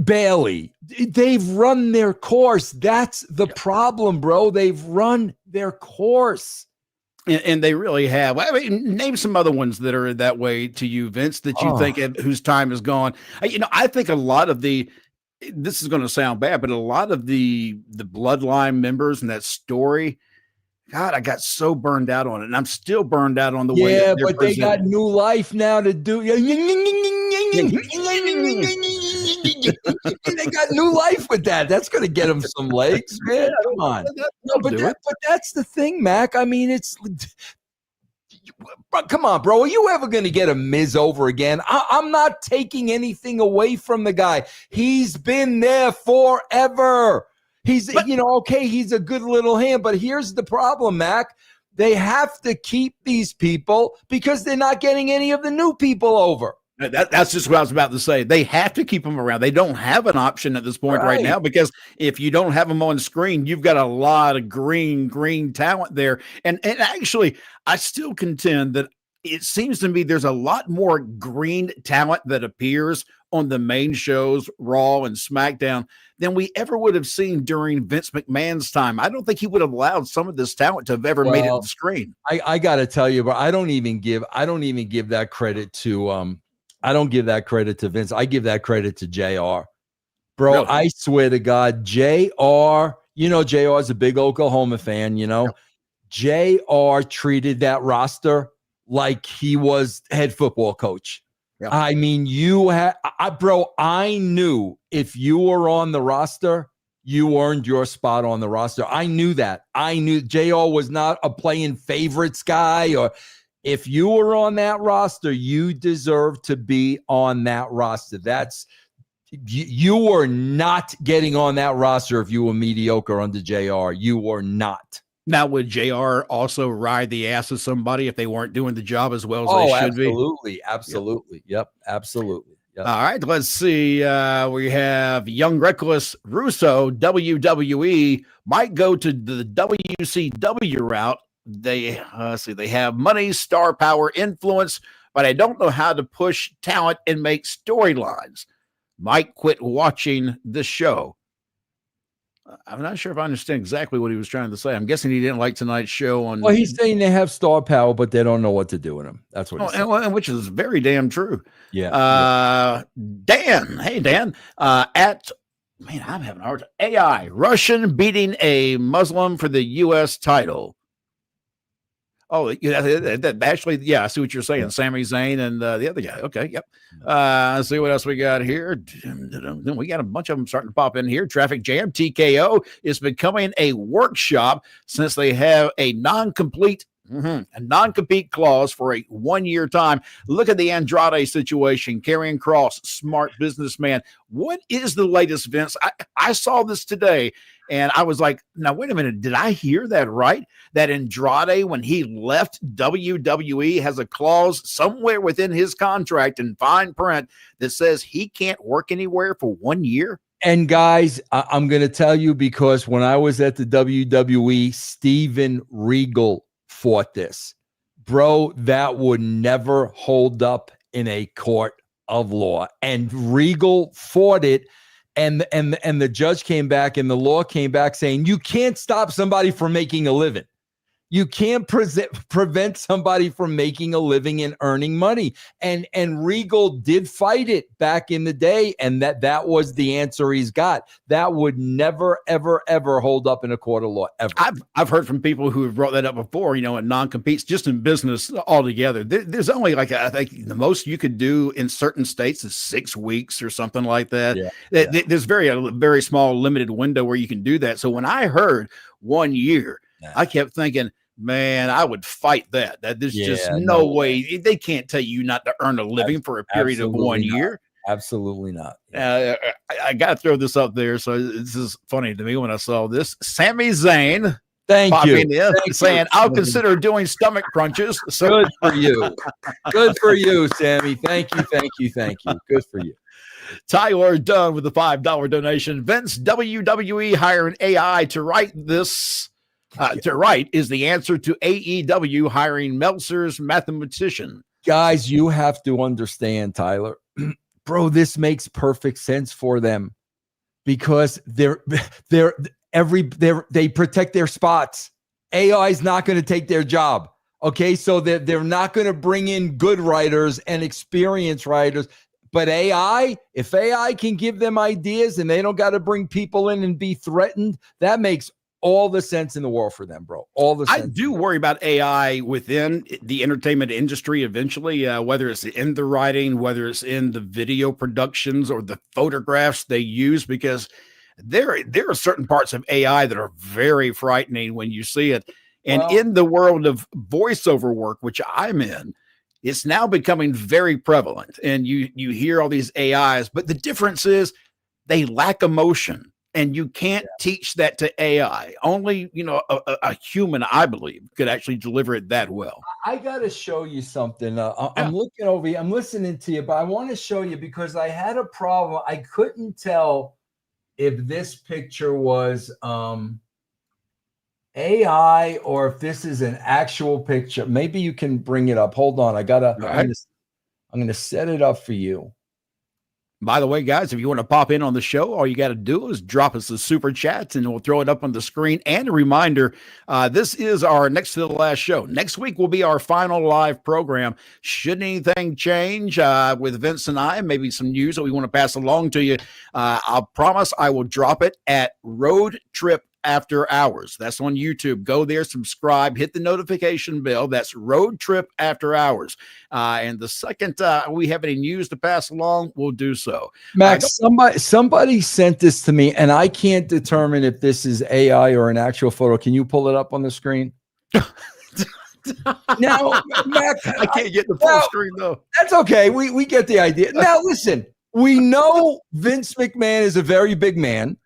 Bailey. They've run their course. That's the problem, bro. They've run their course. And they really have. I mean, name some other ones that are that way to you, Vince, that you think whose time is gone. I think a lot of this is going to sound bad, but a lot of the bloodline members and that story, God, I got so burned out on it, and I'm still burned out on the way. Yeah, but they got new life now to do. They got new life with that. That's going to get them some legs, man. Come on. No, but that's the thing, Mac. I mean, come on, bro. Are you ever going to get a Miz over again? I'm not taking anything away from the guy. He's been there forever. He's a good little hand, but here's the problem, Mac. They have to keep these people because they're not getting any of the new people over. That's just what I was about to say. They have to keep them around. They don't have an option at this point right now, because if you don't have them on screen, you've got a lot of green talent there. And actually, I still contend that it seems to me there's a lot more green talent that appears on the main shows, Raw and SmackDown, than we ever would have seen during Vince McMahon's time. I don't think he would have allowed some of this talent to have ever made it on the screen. I got to tell you, but I don't even give that credit to I don't give that credit to Vince. I give that credit to JR. Bro, really? I swear to God, JR, JR is a big Oklahoma fan, JR treated that roster like he was head football coach. Yeah. I mean, bro, I knew if you were on the roster, you earned your spot on the roster. I knew that. I knew JR was not a playing favorites guy, or if you were on that roster, you deserve to be on that roster. You were not getting on that roster if you were mediocre under JR. You were not. Now, would JR also ride the ass of somebody if they weren't doing the job as well as they should be? Absolutely. Yep, absolutely. Yep. All right, let's see. We have Young Reckless Russo, WWE, might go to the WCW route. They have money, star power, influence, but I don't know how to push talent and make storylines. Might quit watching the show. I'm not sure if I understand exactly what he was trying to say. I'm guessing he didn't like tonight's show. Well, he's saying they have star power, but they don't know what to do with him. That's what he's saying. And which is very damn true. Yeah. Dan. Hey, Dan. I'm having a hard time. AI. Russian beating a Muslim for the U.S. title. Oh, actually, yeah, I see what you're saying. Yeah. Sami Zayn and the other guy. Okay, yep. Let's see what else we got here. We got a bunch of them starting to pop in here. Traffic jam. TKO is becoming a workshop since they have a non-compete clause for a 1-year time. Look at the Andrade situation. Karrion Kross, smart businessman. What is the latest, Vince? I saw this today, and I was like, now, wait a minute. Did I hear that right? That Andrade, when he left WWE, has a clause somewhere within his contract in fine print that says he can't work anywhere for 1 year? And guys, I'm going to tell you, because when I was at the WWE, Steven Regal fought this. Bro, that would never hold up in a court of law. And Regal fought it. And the judge came back and the law came back saying you can't stop somebody from making a living. You can't prevent somebody from making a living and earning money. And Regal did fight it back in the day, and that was the answer he's got. That would never, ever, ever hold up in a court of law, ever. I've heard from people who have brought that up before, in non-competes, just in business altogether. There's only I think the most you could do in certain states is 6 weeks or something like that. Yeah. There's a very small limited window where you can do that. So when I heard 1 year, I kept thinking, man, I would fight that. There's just no way. They can't tell you not to earn a living for a period of 1 year. Absolutely not. I got to throw this up there. So this is funny to me when I saw this. Sami Zayn. Thank you. Saying, I'll consider doing stomach crunches. So good for you. Good for you, Sammy. Thank you. Good for you. Tyler Dunn with the $5 donation. Vince, WWE hiring AI to write this. To write is the answer to AEW hiring Meltzer's mathematician. Guys, you have to understand, Tyler. bro, this makes perfect sense for them because they protect their spots. AI is not going to take their job. Okay, so they're not going to bring in good writers and experienced writers. But AI, if AI can give them ideas and they don't got to bring people in and be threatened, that makes all the sense in the world for them, bro. All the sense. I do worry about AI within the entertainment industry eventually, whether it's in the writing, whether it's in the video productions or the photographs they use, because there are certain parts of AI that are very frightening when you see it. And in the world of voiceover work, which I'm in, it's now becoming very prevalent. And you hear all these AIs, but the difference is they lack emotion. And you can't teach that to AI. Only, a human, I believe, could actually deliver it that well. I got to show you something. I'm looking over here. I'm listening to you, but I want to show you because I had a problem. I couldn't tell if this picture was AI or if this is an actual picture. Maybe you can bring it up. Hold on. I'm going to set it up for you. By the way, guys, if you want to pop in on the show, all you got to do is drop us a super chat and we'll throw it up on the screen. And a reminder, this is our next to the last show. Next week will be our final live program. Should anything change with Vince and I, maybe some news that we want to pass along to you, I'll promise I will drop it at Road Trip After Hours. That's on YouTube. Go there, subscribe, hit the notification bell. That's Road Trip After Hours. And the second we have any news to pass along, we'll do so. Max, somebody sent this to me, and I can't determine if this is AI or an actual photo. Can you pull it up on the screen? Now, Max, I can't get the full screen though. That's okay. We get the idea. Now, listen, we know Vince McMahon is a very big man.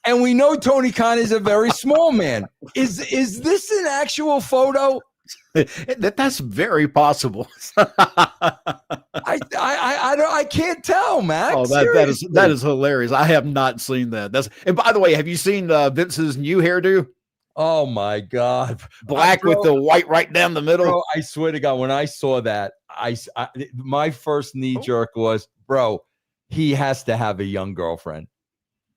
And we know Tony Khan is a very small man. Is this an actual photo? That's very possible. I can't tell, Max. Oh, that is hilarious. I have not seen that. And by the way, have you seen Vince's new hairdo? Oh my God, black with the white right down the middle. Bro, I swear to God, when I saw that, my first knee jerk was, bro, he has to have a young girlfriend.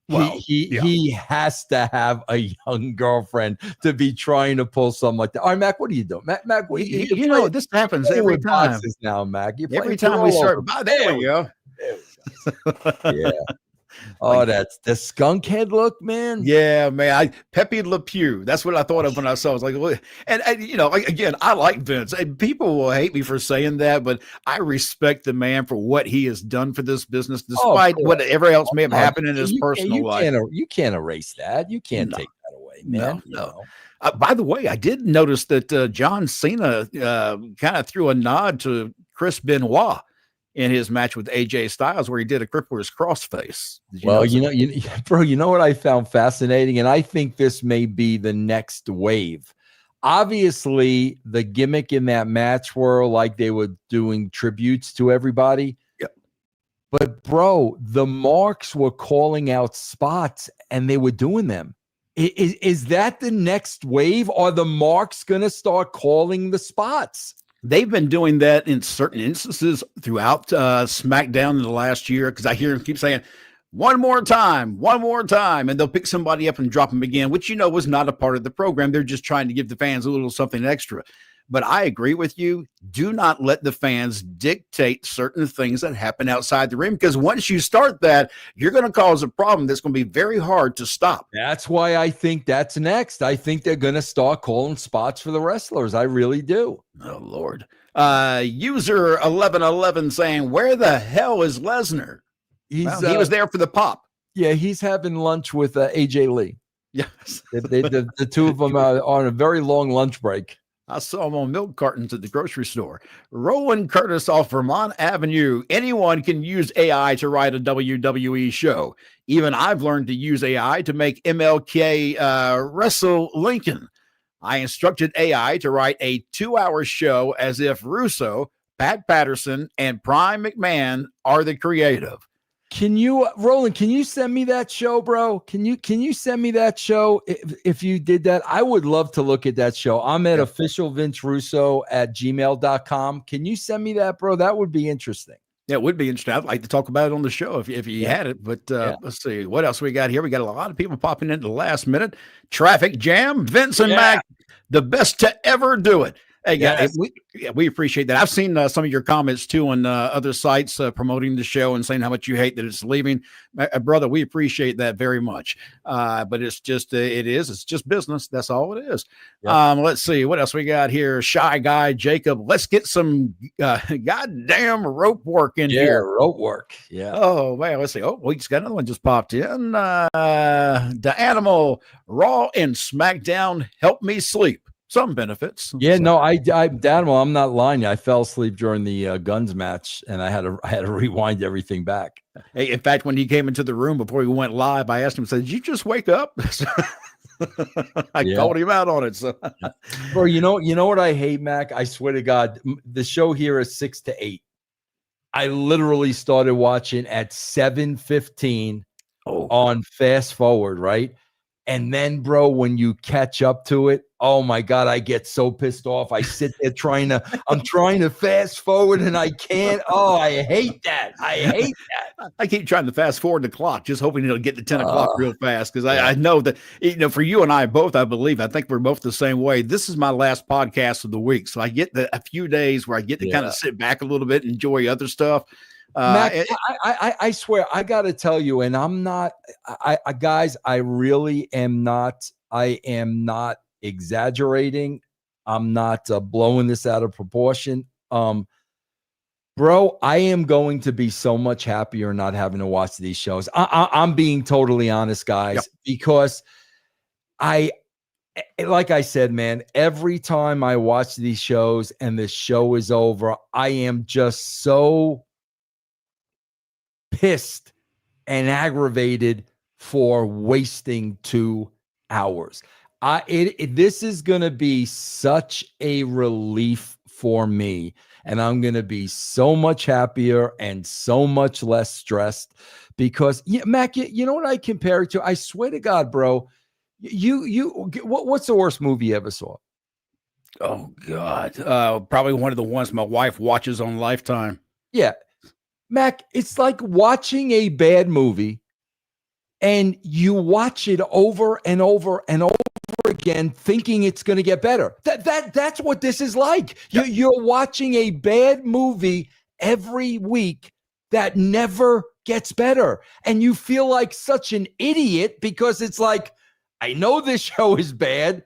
Well, he has to have a young girlfriend to be trying to pull something like that. All right, Mac, what are you doing? Mac, this happens every time. Now, Mac, every time we start. There we go. Yeah. Oh, that's the skunk head look, man. Yeah, man. Pepe Le Pew. That's what I thought of when I saw it. I was like, and again, I like Vince. And people will hate me for saying that, but I respect the man for what he has done for this business, despite whatever else may have happened in his personal life. You can't erase that. You can't take that away, man. No. By the way, I did notice that John Cena kind of threw a nod to Chris Benoit in his match with AJ Styles, where he did a crippler's crossface. Well, bro, you know what I found fascinating? And I think this may be the next wave. Obviously, the gimmick in that match were like they were doing tributes to everybody. Yep. But, bro, the marks were calling out spots and they were doing them. Is that the next wave? Are the marks going to start calling the spots? They've been doing that in certain instances throughout SmackDown in the last year, because I hear them keep saying, one more time, and they'll pick somebody up and drop them again, which, was not a part of the program. They're just trying to give the fans a little something extra. But I agree with you. Do not let the fans dictate certain things that happen outside the ring, because once you start that, you're going to cause a problem that's going to be very hard to stop. That's why I think that's next. I think they're going to start calling spots for the wrestlers. I really do. Oh, Lord. User 1111 saying, where the hell is Lesnar? He was there for the pop. Yeah, he's having lunch with AJ Lee. Yes. The two of them are on a very long lunch break. I saw him on milk cartons at the grocery store. Roland Curtis off Vermont Avenue. Anyone can use AI to write a WWE show. Even I've learned to use AI to make MLK wrestle Lincoln. I instructed AI to write a 2-hour show as if Russo, Pat Patterson, and Prime McMahon are the creative. Roland, can you send me that show, bro? Can you send me that show if you did that? I would love to look at that show. I'm at officialvincerusso@gmail.com. Can you send me that, bro? That would be interesting. Yeah, it would be interesting. I'd like to talk about it on the show if you had it. But let's see what else we got here. We got a lot of people popping into the last minute. Traffic jam. Vince and Mac, the best to ever do it. Hey, guys, we appreciate that. I've seen some of your comments too on other sites promoting the show and saying how much you hate that it's leaving. Brother, we appreciate that very much. But it's just, it's just business. That's all it is. Yep. Let's see what else we got here. Shy guy, Jacob. Let's get some goddamn rope work in here. Rope work. Yeah. Oh, man. Let's see. Oh, we just got another one just popped in. The Animal, Raw and SmackDown help me sleep. Some benefits. Yeah, no, Daniel, I'm not lying. I fell asleep during the Guns match, and I had to rewind everything back. Hey, in fact, when he came into the room before he went live, I asked him, "Did you just wake up?" I called him out on it. So, bro, you know what I hate, Mac? I swear to God, the show here is 6 to 8. I literally started watching at 7:15 on fast forward, right? And then, bro, when you catch up to it, oh my God, I get so pissed off. I sit there I'm trying to fast forward and I can't. Oh, I hate that. I keep trying to fast forward the clock, just hoping it'll get to 10 o'clock real fast. Because I know that, for you and I both, I think we're both the same way. This is my last podcast of the week. So I get a few days where I get to kind of sit back a little bit and enjoy other stuff. Mac, I swear, I got to tell you, and I'm not, guys, I really am not, I am not exaggerating. I'm not blowing this out of proportion. Bro, I am going to be so much happier not having to watch these shows. I'm being totally honest, guys, because like I said, man, every time I watch these shows and the show is over, I am just so pissed and aggravated for wasting 2 hours. This is going to be such a relief for me, and I'm going to be so much happier and so much less stressed because, Mac, you know what I compare it to? I swear to God, bro, what's the worst movie you ever saw? Oh God, probably one of the ones my wife watches on Lifetime. Yeah. Mac, it's like watching a bad movie and you watch it over and over and over again, thinking it's going to get better. That's what this is like. Yep. You're watching a bad movie every week that never gets better. And you feel like such an idiot because it's like, I know this show is bad.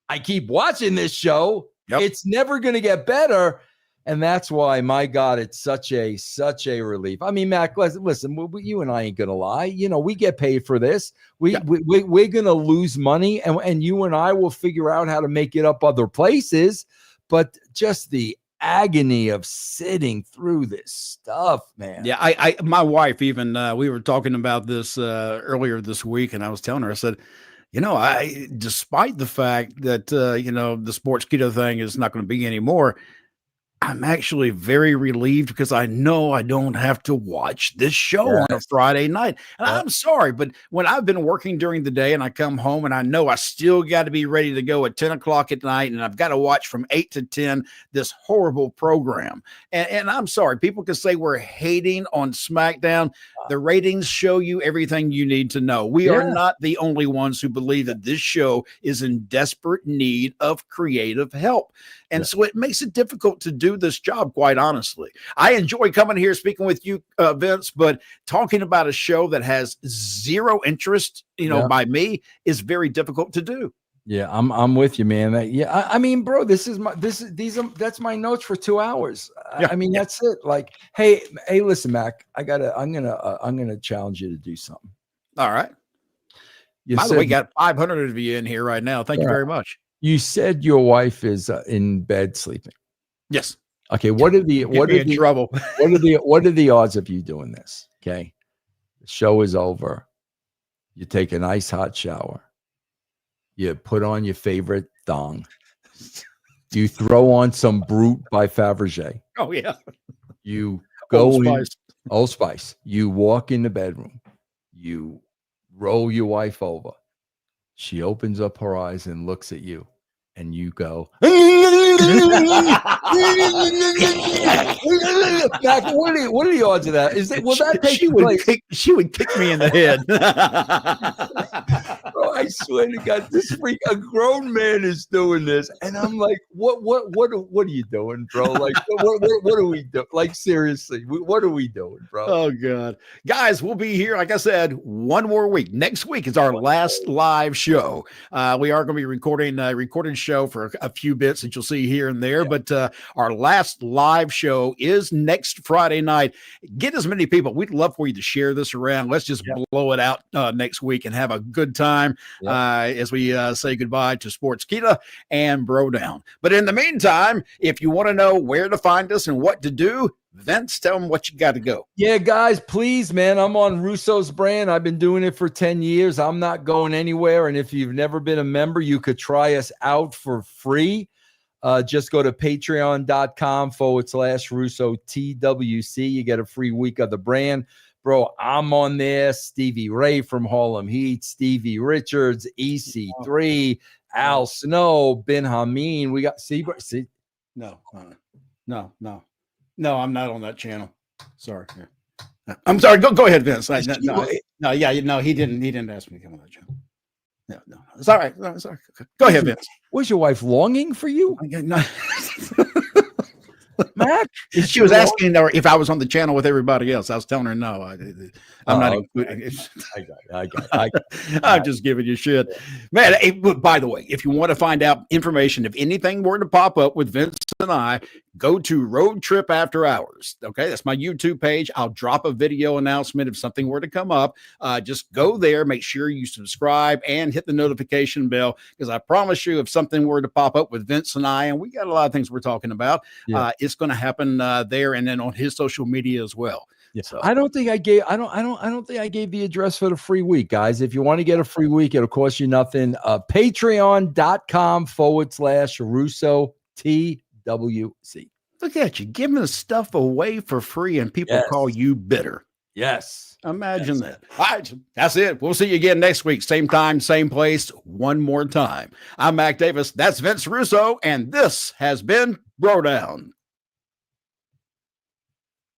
I keep watching this show. Yep. It's never going to get better. And that's why, my God, it's such a relief. I mean, Mac, listen, you and I ain't gonna lie. We get paid for this. We're gonna lose money, and you and I will figure out how to make it up other places. But just the agony of sitting through this stuff, man. Yeah, my wife even we were talking about this earlier this week, and I was telling her, I said, despite the fact that the sports keto thing is not going to be anymore, I'm actually very relieved because I know I don't have to watch this show on a Friday night. And I'm sorry, but when I've been working during the day and I come home and I know I still got to be ready to go at 10 o'clock at night and I've got to watch from 8 to 10 this horrible program. And I'm sorry, people can say we're hating on SmackDown. The ratings show you everything you need to know. We are not the only ones who believe that this show is in desperate need of creative help. And so it makes it difficult to do this job, quite honestly. I enjoy coming here speaking with you, Vince, but talking about a show that has zero interest, by me is very difficult to do. Yeah, I'm with you, man. I mean, bro, that's my notes for 2 hours. I mean, that's it. Like, hey, listen, Mac, I'm gonna challenge you to do something. All right. By the way, we got 500 of you in here right now. Thank you very much. You said your wife is in bed sleeping. Yes. Okay. What are the odds of you doing this? Okay. The show is over. You take a nice hot shower. You put on your favorite thong. You throw on some Brute by Fabergé. Oh yeah. You go in Old Spice. You walk in the bedroom. You roll your wife over. She opens up her eyes and looks at you. and you go, Mac, what are the odds of that? Will that take place? She would kick me in the head. Bro, I swear to God, a grown man is doing this, and I'm like, what are you doing, bro? Like, what are we doing? Like, seriously, what are we doing, bro? Oh God, guys, we'll be here. Like I said, one more week. Next week is our last live show. We are going to be recording a recorded show for a few bits that you'll see here and there, but our last live show is next Friday night. Get as many people. We'd love for you to share this around. Let's just blow it out next week and have a good time as we say goodbye to Sportskeeda and BroDown. But in the meantime, if you want to know where to find us and what to do, Vince, tell them what you got to go. Yeah, guys, please, man. I'm on Russo's brand. I've been doing it for 10 years. I'm not going anywhere. And if you've never been a member, you could try us out for free. Just go to patreon.com/Russo TWC. You get a free week of the brand. Bro, I'm on there. Stevie Ray from Harlem Heat, Stevie Richards, EC3, Al Snow, Ben Hameen. We got No, I'm not on that channel. Sorry. I'm sorry. Go ahead, Vince. He didn't ask me to come on that channel. No. It's all right. No, it's all right. Go ahead, Vince. Was your wife longing for you? No. Mac, she was asking if I was on the channel with everybody else. I was telling her no. I'm not including. I got it. I'm just giving you shit, man. By the way, if you want to find out information, if anything were to pop up with Vince and I, go to Road Trip After Hours. Okay, that's my YouTube page. I'll drop a video announcement if something were to come up. Just go there, make sure you subscribe and hit the notification bell, because I promise you, if something were to pop up with Vince and I, and we got a lot of things we're talking about, it's going to happen there and then on his social media as well. Yeah. So I don't think I gave the address for the free week, guys. If you want to get a free week, it'll cost you nothing. Patreon.com/Russo TWC. Look at you giving the stuff away for free, and people call you bitter. Yes. Imagine that. All right. That's it. We'll see you again next week. Same time, same place, one more time. I'm Mac Davis. That's Vince Russo. And this has been BroDown.